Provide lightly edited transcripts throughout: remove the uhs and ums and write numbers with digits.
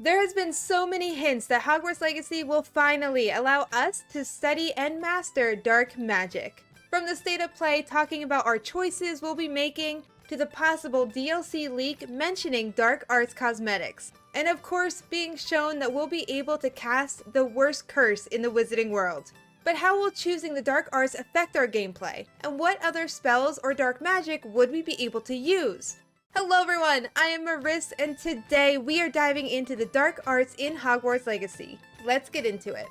There has been so many hints that Hogwarts Legacy will finally allow us to study and master dark magic. From the state of play talking about our choices we'll be making, to the possible DLC leak mentioning dark arts cosmetics, and of course being shown that we'll be able to cast the worst curse in the wizarding world. But how will choosing the dark arts affect our gameplay? And what other spells or dark magic would we be able to use? Hello everyone, I am Maris, and today we are diving into the dark arts in Hogwarts Legacy. Let's get into it.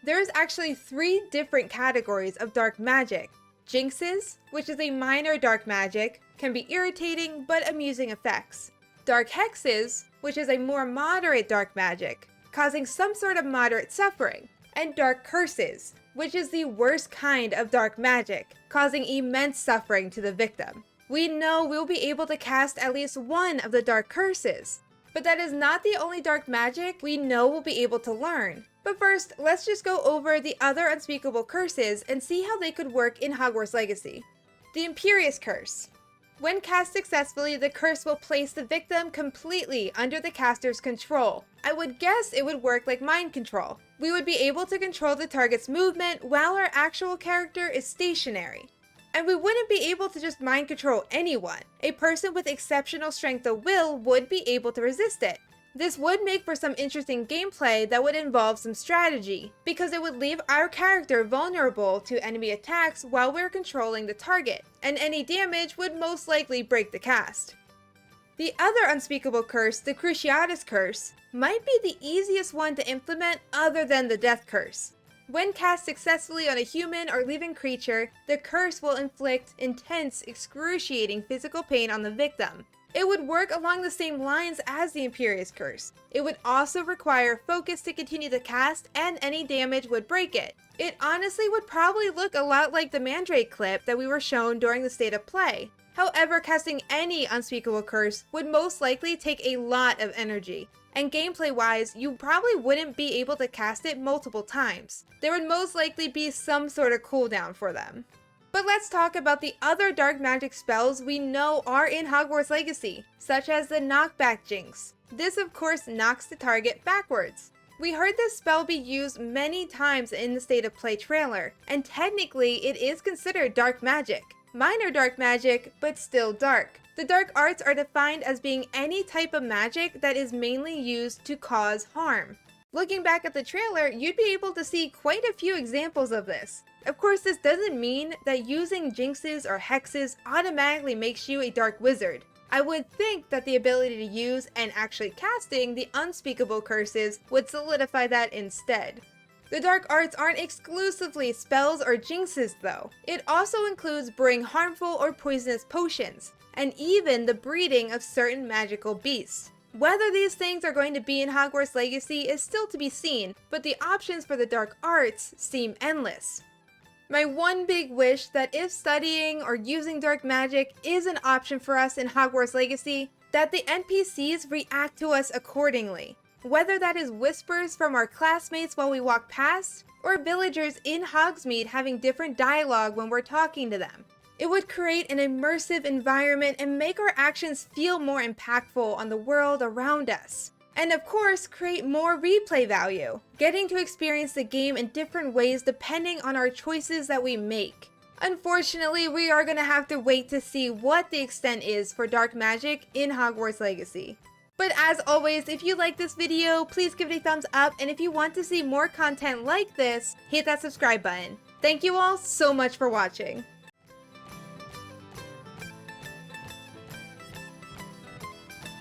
There's actually 3 different categories of dark magic. Jinxes, which is a minor dark magic, can be irritating but amusing effects. Dark hexes, which is a more moderate dark magic, causing some sort of moderate suffering. And dark curses, which is the worst kind of dark magic, causing immense suffering to the victim. We know we'll be able to cast at least one of the dark curses, but that is not the only dark magic we know we'll be able to learn. But first, let's just go over the other unspeakable curses and see how they could work in Hogwarts Legacy. The Imperious Curse. When cast successfully, the curse will place the victim completely under the caster's control. I would guess it would work like mind control. We would be able to control the target's movement while our actual character is stationary. And we wouldn't be able to just mind control anyone. A person with exceptional strength of will would be able to resist it. This would make for some interesting gameplay that would involve some strategy, because it would leave our character vulnerable to enemy attacks while we're controlling the target, and any damage would most likely break the cast. The other unspeakable curse, the Cruciatus curse, might be the easiest one to implement other than the Death Curse. When cast successfully on a human or living creature, the curse will inflict intense, excruciating physical pain on the victim. It would work along the same lines as the Imperious Curse. It would also require focus to continue the cast, and any damage would break it. It honestly would probably look a lot like the Mandrake clip that we were shown during the state of play. However, casting any unspeakable curse would most likely take a lot of energy. And gameplay-wise, you probably wouldn't be able to cast it multiple times. There would most likely be some sort of cooldown for them. But let's talk about the other dark magic spells we know are in Hogwarts Legacy, such as the knockback jinx. This of course knocks the target backwards. We heard this spell be used many times in the State of Play trailer, and technically it is considered dark magic. Minor dark magic, but still dark. The dark arts are defined as being any type of magic that is mainly used to cause harm. Looking back at the trailer, you'd be able to see quite a few examples of this. Of course, this doesn't mean that using jinxes or hexes automatically makes you a dark wizard. I would think that the ability to use and actually casting the unspeakable curses would solidify that instead. The dark arts aren't exclusively spells or jinxes though. It also includes brewing harmful or poisonous potions, and even the breeding of certain magical beasts. Whether these things are going to be in Hogwarts Legacy is still to be seen, but the options for the dark arts seem endless. My one big wish that if studying or using dark magic is an option for us in Hogwarts Legacy, that the NPCs react to us accordingly. Whether that is whispers from our classmates while we walk past, or villagers in Hogsmeade having different dialogue when we're talking to them. It would create an immersive environment and make our actions feel more impactful on the world around us. And of course, create more replay value, getting to experience the game in different ways depending on our choices that we make. Unfortunately, we are going to have to wait to see what the extent is for dark magic in Hogwarts Legacy. But as always, if you like this video, please give it a thumbs up, and if you want to see more content like this, hit that subscribe button. Thank you all so much for watching.